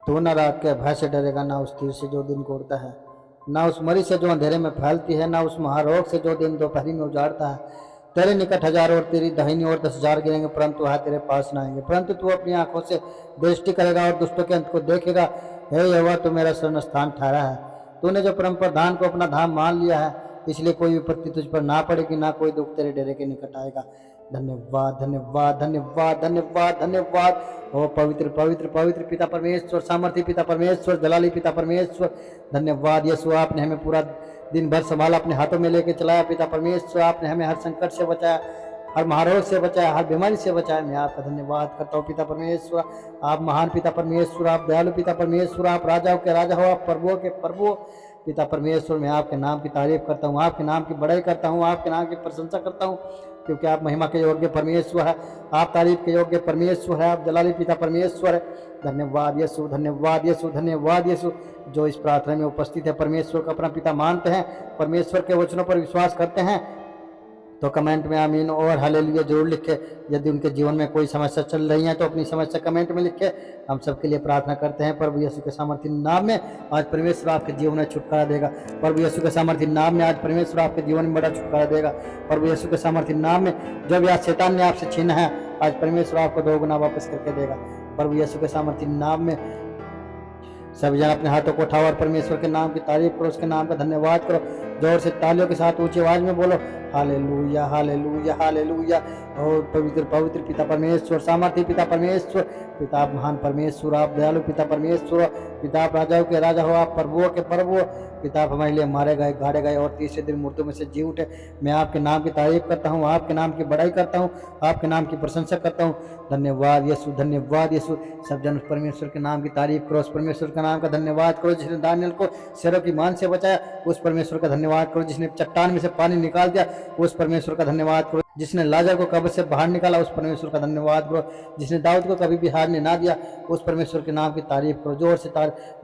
तू न रात के भय से डरेगा, ना उस तीर से जो दिन को उड़ता है, ना उस मरी से जो अंधेरे में फैलती है, ना उस महारोग से जो दिन दोपहरी में उजाड़ता है। तेरे निकट 1000 और तेरी दाहिनी ओर 10,000 गिरेंगे, परंतु वह तेरे पास न आएंगे। परंतु तू अपनी आंखों से दृष्टि करेगा और दुष्टों के अंत को देखेगा। हे यहोवा, तू मेरा शरण स्थान ठहरा है। तूने जो परम प्रधान को अपना धाम मान लिया है, इसलिए कोई विपत्ति तुझ पर ना पड़ेगी, ना कोई दुख तेरे डेरे के निकट आएगा। धन्यवाद धन्यवाद धन्यवाद धन्यवाद धन्यवाद। ओ पवित्र पवित्र पवित्र पिता परमेश्वर, सामर्थी पिता परमेश्वर, जलाली पिता परमेश्वर, धन्यवाद यीशु। आपने हमें पूरा दिन भर संभाला, अपने हाथों में लेके चलाया पिता परमेश्वर। आपने हमें हर संकट से बचाया, हर महारोग से बचाया, हर बीमारी से बचाया। मैं आपका धन्यवाद करता हूँ पिता परमेश्वर। आप महान पिता परमेश्वर, आप दयालु पिता परमेश्वर, आप राजाओं के राजा हो, आप प्रभुओं के प्रभु पिता परमेश्वर। मैं आपके नाम की तारीफ करता हूँ, आपके नाम की बड़ाई करता हूँ, आपके नाम की प्रशंसा करता हूँ, क्योंकि आप महिमा के योग्य परमेश्वर है, आप तारीफ के योग्य परमेश्वर है, आप जलाली पिता परमेश्वर है। धन्यवाद यीशु, धन्यवाद यीशु, धन्यवाद यीशु। जो इस प्रार्थना में उपस्थित है, परमेश्वर को अपना पिता मानते हैं, परमेश्वर के वचनों पर विश्वास करते हैं, तो कमेंट में आमीन और हालेलुया जरूर लिखे। यदि उनके जीवन में कोई समस्या चल रही है तो अपनी समस्या कमेंट में लिखे। हम सबके लिए प्रार्थना करते हैं। प्रभु यीशु के सामर्थ्य नाम में आज परमेश्वर आपके जीवन में छुटकारा देगा। प्रभु यीशु के सामर्थ्य नाम में आज परमेश्वर आपके जीवन में बड़ा छुटकारा देगा। प्रभु यीशु के सामर्थ्य नाम में जब यह शैतान ने आपसे छीना है, आज परमेश्वर आपको 2 गुना वापस करके देगा। प्रभु यीशु के सामर्थ्य नाम में सभी जन अपने हाथों को उठाओ और परमेश्वर के नाम की तारीफ करो, उसके नाम का धन्यवाद करो। जोर से तालियों के साथ ऊंची आवाज में बोलो हालेलुया हालेलुया हालेलुया। और पवित्र पवित्र पिता परमेश्वर, सामर्थी पिता परमेश्वर, पिता आप महान परमेश्वर, आप दयालु पिता परमेश्वर, पिता आप राजाओं के राजा हो, आप प्रभुओं के प्रभु, पिता आप हमारे लिए मारे गए, गाड़े गए और तीसरे दिन मुर्दों में से जी उठे। मैं आपके नाम की तारीफ करता हूँ, आपके नाम की बड़ाई करता हूँ, आपके नाम की प्रशंसा करता हूँ। धन्यवाद यीशु, धन्यवाद यीशु। सब जन उस परमेश्वर के नाम की तारीफ करो, उस परमेश्वर के नाम का धन्यवाद करो जिसने दानियल को शेरों की मान से बचाया। उस परमेश्वर का धन्यवाद करो जिसने चट्टान में से पानी निकाल दिया। उस परमेश्वर का धन्यवाद करो जिसने लाजर को कब्र से बाहर निकाला। उस परमेश्वर का धन्यवाद करो जिसने दाऊद को कभी भी हारने ना दिया। उस परमेश्वर के नाम की तारीफ करो, जोर से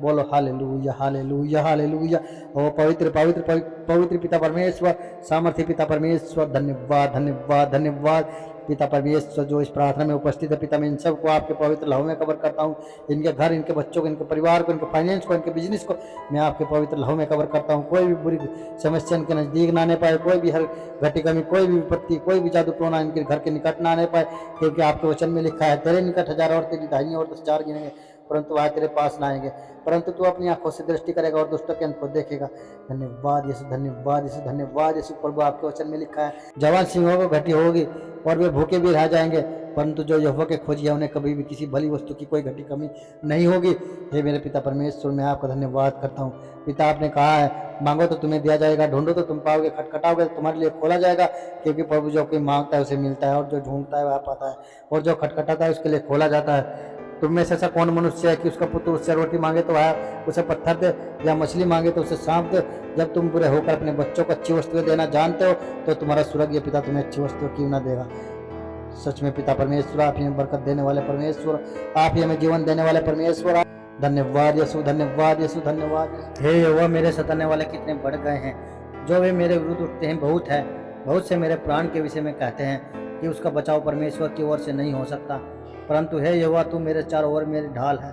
बोलो हालेलुया हालेलुया हालेलुया। ओ पवित्र पवित्र पवित्र पिता परमेश्वर, सामर्थी पिता परमेश्वर, धन्यवाद धन्यवाद धन्यवाद। पिता परमेश्वर जो इस प्रार्थना में उपस्थित है, पिता मैं इन सबको आपके पवित्र लहू में कवर करता हूँ। इनके घर, इनके बच्चों को, इनके परिवार को, इनके फाइनेंस को, इनके बिजनेस को मैं आपके पवित्र लहू में कवर करता हूँ। कोई भी बुरी समस्या इनके नज़दीक ना आने पाए, कोई भी हर घटी कमी, कोई भी विपत्ति, कोई भी जादू टोना इनके घर के निकट ना आने पाए, क्योंकि आपके वचन में लिखा है तेरे निकट 1000 और तेरी दाहिनी ओर 10,000 गिनेंगे, परंतु वह तेरे पास ना आएंगे। परंतु तू अपनी आंखों से दृष्टि करेगा और दुष्टों के अंत को देखेगा। धन्यवाद यीशु, धन्यवाद यीशु, धन्यवाद यीशु। प्रभु आपके वचन में लिखा है जवान सिंहों को घटी होगी और वे भूखे भी रह जाएंगे, परंतु जो यहोवा के खोजी है उन्हें कभी भी किसी भली वस्तु की कोई घटी कमी नहीं होगी। हे मेरे पिता परमेश्वर, मैं आपका धन्यवाद करता हूँ। पिता आपने कहा है मांगो तो तुम्हें दिया जाएगा, ढूंढो तो तुम पाओगे, खटखटाओगे तो तुम्हारे लिए खोला जाएगा। क्योंकि प्रभु जो कोई मांगता है उसे मिलता है, और जो ढूंढता है वह पाता है, और जो खटखटाता है उसके लिए खोला जाता है। तुम में से ऐसा कौन मनुष्य है कि उसका पुत्र उससे रोटी मांगे तो वह उसे पत्थर दे, या मछली मांगे तो उसे सांप दे? जब तुम बुरे होकर अपने बच्चों को अच्छी वस्तुएं देना जानते हो, तो तुम्हारा स्वर्गीय पिता तुम्हें अच्छी वस्तुएं क्यों ना देगा। सच में पिता परमेश्वर, आप ही हमें बरकत देने वाले परमेश्वर, आप ही हमें जीवन देने वाले परमेश्वर। धन्यवाद यीशु, धन्यवाद यीशु, धन्यवाद। हे यहोवा, मेरे सताने वाले कितने बढ़ गए हैं, जो वे मेरे विरुद्ध उठते हैं बहुत है। बहुत से मेरे प्राण के विषय में कहते हैं कि उसका बचाव परमेश्वर की ओर से नहीं हो सकता। परंतु हे यहोवा, तू मेरे चारों ओर मेरी ढाल है,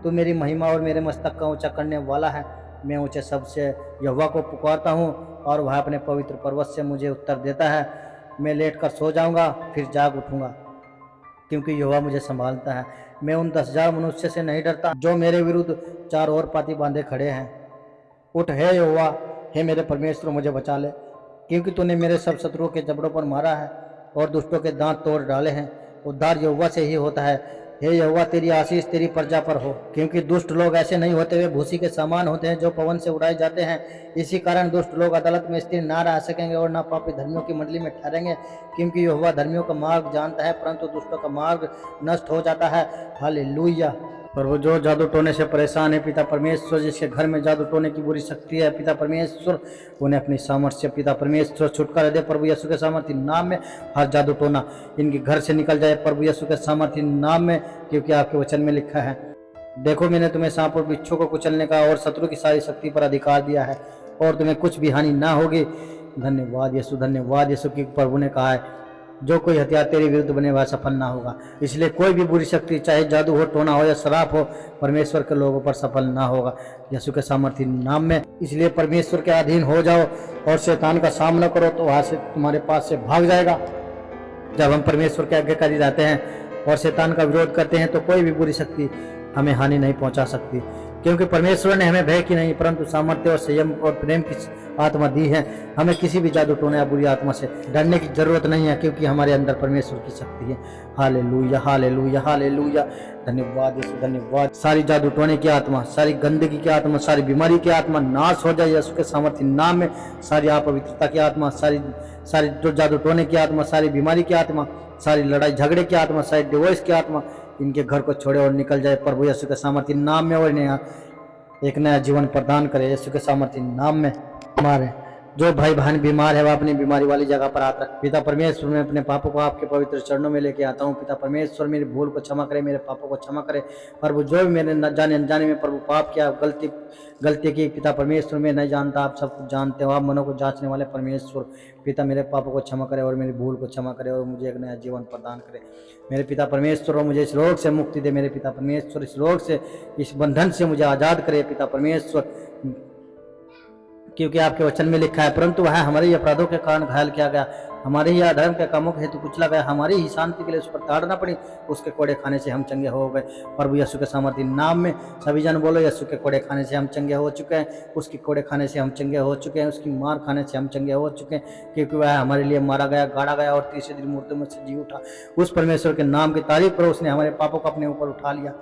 तू मेरी महिमा और मेरे मस्तक का ऊंचा करने वाला है। मैं ऊंचे शब्द से यहोवा को पुकारता हूँ और वह अपने पवित्र पर्वत से मुझे उत्तर देता है। मैं लेटकर सो जाऊंगा, फिर जाग उठूंगा, क्योंकि यहोवा मुझे संभालता है। मैं उन 10,000 मनुष्य से नहीं डरता जो मेरे विरुद्ध चारों ओर पाती बांधे खड़े हैं। उठ हे यहोवा, हे मेरे परमेश्वर, मुझे बचा ले, क्योंकि तूने मेरे सब शत्रुओं के जबड़ों पर मारा है और दुष्टों के दांत तोड़ डाले हैं। उद्धार यहोवा से ही होता है। हे यहोवा, तेरी आशीष तेरी प्रजा पर हो, क्योंकि दुष्ट लोग ऐसे नहीं होते, वे भूसी के समान होते हैं जो पवन से उड़ाए जाते हैं। इसी कारण दुष्ट लोग अदालत में स्थिर ना रह सकेंगे और ना पापी धर्मियों की मंडली में ठहरेंगे, क्योंकि यहोवा धर्मियों का मार्ग जानता है, परंतु दुष्टों का मार्ग नष्ट हो जाता है। हालेलुया। पर वो जो जादू टोने से परेशान है, पिता परमेश्वर, जिसके घर में जादू टोने की बुरी शक्ति है, पिता परमेश्वर, उन्हें अपनी सामर्थ्य पिता परमेश्वर छुटकारा दे। प्रभु यीशु के सामर्थ्य नाम में हर जादू टोना इनके घर से निकल जाए, प्रभु यीशु के सामर्थ्य नाम में, क्योंकि आपके वचन में लिखा है, देखो मैंने तुम्हें सांप और बिच्छू को कुचलने का और शत्रु की सारी शक्ति पर अधिकार दिया है, और तुम्हें कुछ भी हानि ना होगी। धन्यवाद यीशु, धन्यवाद यीशु, कि प्रभु ने कहा है जो कोई हथियार तेरे विरुद्ध बने वह सफल ना होगा। इसलिए कोई भी बुरी शक्ति, चाहे जादू हो, टोना हो या श्राप हो, परमेश्वर के लोगों पर सफल ना होगा यीशु के सामर्थ्य नाम में। इसलिए परमेश्वर के अधीन हो जाओ और शैतान का सामना करो तो वहां से तुम्हारे पास से भाग जाएगा। जब हम परमेश्वर के आज्ञाकारी रहते हैं और शैतान का विरोध करते हैं तो कोई भी बुरी शक्ति हमें हानि नहीं पहुंचा सकती, क्योंकि परमेश्वर ने हमें भय की नहीं परंतु सामर्थ्य और संयम और प्रेम की आत्मा दी है। हमें किसी भी जादू टोने या बुरी आत्मा से डरने की जरूरत नहीं है, क्योंकि हमारे अंदर परमेश्वर की शक्ति है। Hallelujah, hallelujah, hallelujah. धन्यवाद यीशु, धन्यवाद। सारी जादू टोने की आत्मा, सारी गंदगी की आत्मा, सारी बीमारी की आत्मा नाश हो जाए यीशु के सामर्थ्य नाम में। सारी अपवित्रता की आत्मा, सारी जो जादू टोने की आत्मा, सारी बीमारी की आत्मा, सारी लड़ाई झगड़े की आत्मा, सारी डिवोर्स की आत्मा, इनके घर को छोड़े और निकल जाए प्रभु यीशु के सामर्थ्य नाम में। और इन्हें एक नया जीवन प्रदान करे यीशु के सामर्थ्य नाम में। हमारे जो भाई बहन बीमार है वह अपनी बीमारी वाली जगह पर हाथ रख। पिता परमेश्वर, मैं अपने पापों को आपके पवित्र चरणों में लेके आता हूँ। पिता परमेश्वर, मेरी भूल को क्षमा करे, मेरे पापों को क्षमा करे। प्रभु जो भी मैंने न जाने अनजाने में प्रभु पाप किया, गलती की, पिता परमेश्वर मैं नहीं जानता, आप सब कुछ जानते हो, आप मनों को जांचने वाले परमेश्वर। पिता मेरे पापों को क्षमा करे और मेरी भूल को क्षमा करे और मुझे एक नया जीवन प्रदान करे। मेरे पिता परमेश्वर, और मुझे इस रोग से मुक्ति दे। मेरे पिता परमेश्वर, इस रोग से, इस बंधन से मुझे आज़ाद करे पिता परमेश्वर, क्योंकि आपके वचन में लिखा है, परंतु वह हमारे ही अपराधों के कारण घायल किया गया, हमारे ही अधर्म के कामों के हेतु कुचला गया, हमारी ही शांति के लिए उस पर ताड़ना पड़ी, उसके कोड़े खाने से हम चंगे हो गए। प्रभु यीशु के सामर्थ्य नाम में सभी जन बोलो, यीशु के कोड़े खाने से हम चंगे हो चुके हैं, उसके कोड़े खाने से हम चंगे हो चुके हैं, उसकी मार खाने से हम चंगे हो चुके हैं, क्योंकि वह हमारे लिए मारा गया, गाड़ा गया और तीसरे दिन मुर्दों में से जी उठा। उस परमेश्वर के नाम की तारीफ करो, उसने हमारे पापों को अपने ऊपर उठा लिया।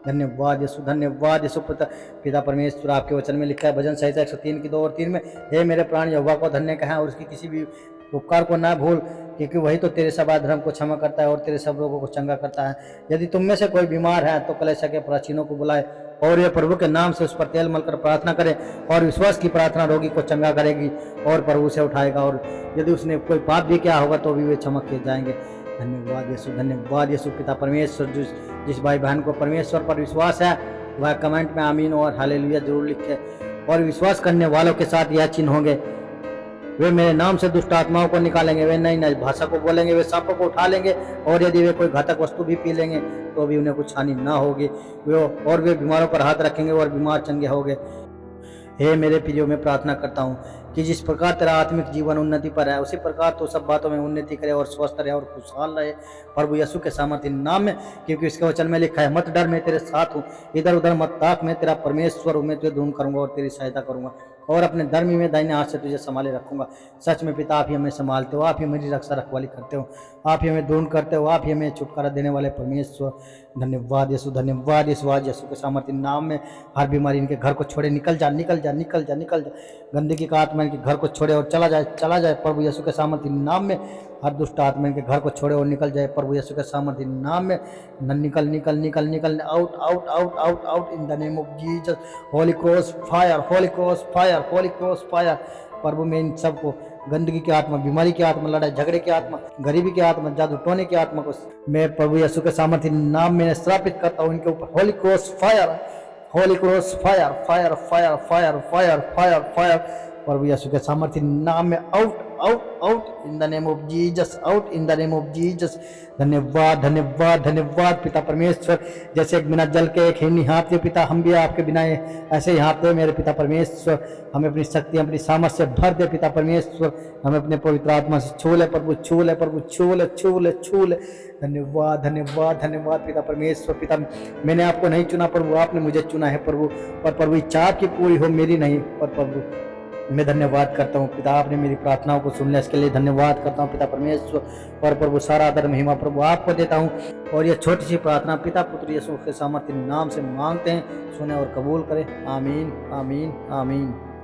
धन्यवाद यीशु, धन्यवाद यीशु। पिता परमेश्वर, आपके वचन में लिखा है भजन संहिता 103 की 2 और 3 में, हे मेरे प्राण यहोवा को धन्य कहें और उसकी किसी भी उपकार को ना भूल, क्योंकि वही तो तेरे सब अधर्म को क्षमा करता है और तेरे सब रोगों को चंगा करता है। यदि तुम में से कोई बीमार है तो कलीसिया के प्राचीनों को बुलाए और ये प्रभु के नाम से उस पर तेल मलकर प्रार्थना करे, और विश्वास की प्रार्थना रोगी को चंगा करेगी और प्रभु से उठाएगा, और यदि उसने कोई पाप भी किया होगा तो भी वे क्षमा किए जाएंगे। धन्यवाद यीशु, धन्यवाद यीशु। पिता परमेश्वर, जिस भाई बहन को परमेश्वर पर विश्वास है वह कमेंट में आमीन और हालेलुया जरूर लिखे, और विश्वास करने वालों के साथ यह चिन्ह होंगे, वे मेरे नाम से दुष्ट आत्माओं को निकालेंगे, वे नई नई भाषा को बोलेंगे, वे सांपों को उठा लेंगे, और यदि वे कोई घातक वस्तु भी पी लेंगे तो भी उन्हें कुछ हानि ना होगी। वे बीमारों पर हाथ रखेंगे और बीमार चंगे होंगे। हे मेरे प्रियो, मैं प्रार्थना करता हूँ कि जिस प्रकार तेरा आत्मिक जीवन उन्नति पर है, उसी प्रकार तो सब बातों में उन्नति करे और स्वस्थ रहे और खुशहाल रहे प्रभु यीशु के सामर्थ्य नाम में, क्योंकि इसके वचन में लिखा है, मत डर, मैं तेरे साथ हूँ, इधर उधर मत ताक, मैं तेरा परमेश्वर हूँ, मैं तुझे ढूंढ करूंगा और तेरी सहायता करूंगा और अपने धर्मी में दाहिने हाथ से तुझे संभाले रखूंगा। सच में पिता, आप ही हमें संभालते हो, आप ही मेरी रक्षा रखवाली करते हो, आप ही हमें ढूंढ करते हो, आप ही हमें छुटकारा देने वाले परमेश्वर। धन्यवाद यीशु, धन्यवाद यीशु। आज यीशु के सामर्थ्य नाम में हर बीमारी इनके घर को छोड़े, निकल जा, निकल जा, निकल जा, निकल जा। गंदगी का आत्मा इनके घर को छोड़े और चला जाए, चला जाए प्रभु यीशु के सामर्थ्य नाम में। हर दुष्ट आत्मा इनके घर को छोड़े और निकल जाए प्रभु यीशु के सामर्थ्य नाम में। निकल निकल निकल निकल, out out out out out in the name of Jesus. Holy cross fire, holy cross fire, holy cross fire. प्रभु में इन सबको, गंदगी की आत्मा, बीमारी की आत्मा, लड़ाई झगड़े की आत्मा, गरीबी की आत्मा, जादू टोने की आत्मा को मैं प्रभु यीशु के सामर्थ्य नाम में श्रापित करता हूँ इनके ऊपर। Holy cross fire, holy cross fire, fire fire fire fire fire fire प्रभु यीशु के सामर्थ्य नाम में। Out out out in the name of Jesus, out in the name of Jesus. धन्यवाद धन्यवाद धन्यवाद पिता परमेश्वर। जैसे एक बिना जल के एक ही नहीं हाँफते पिता, हम भी आपके बिना ऐसे ही हाँफते मेरे पिता परमेश्वर। हमें अपनी शक्ति, अपनी सामर्थ्य से भर दे पिता परमेश्वर। हमें अपने पवित्र आत्मा से छू ले प्रभु, छू ले प्रभु, छू ले छू ले छू ले। धन्यवाद धन्यवाद धन्यवाद पिता परमेश्वर। पिता, मैंने आपको नहीं चुना प्रभु, आपने मुझे चुना है प्रभु, और प्रभु इच्छा आपकी पूरी हो, मेरी नहीं। और प्रभु मैं धन्यवाद करता हूँ पिता, आपने मेरी प्रार्थनाओं को सुन लिया, इसके लिए धन्यवाद करता हूँ पिता परमेश्वर। और प्रभु सारा आदर महिमा प्रभु आपको देता हूँ। और ये छोटी सी प्रार्थना पिता पुत्र यीशु के सामर्थ्य नाम से मांगते हैं, सुने और कबूल करें। आमीन आमीन आमीन।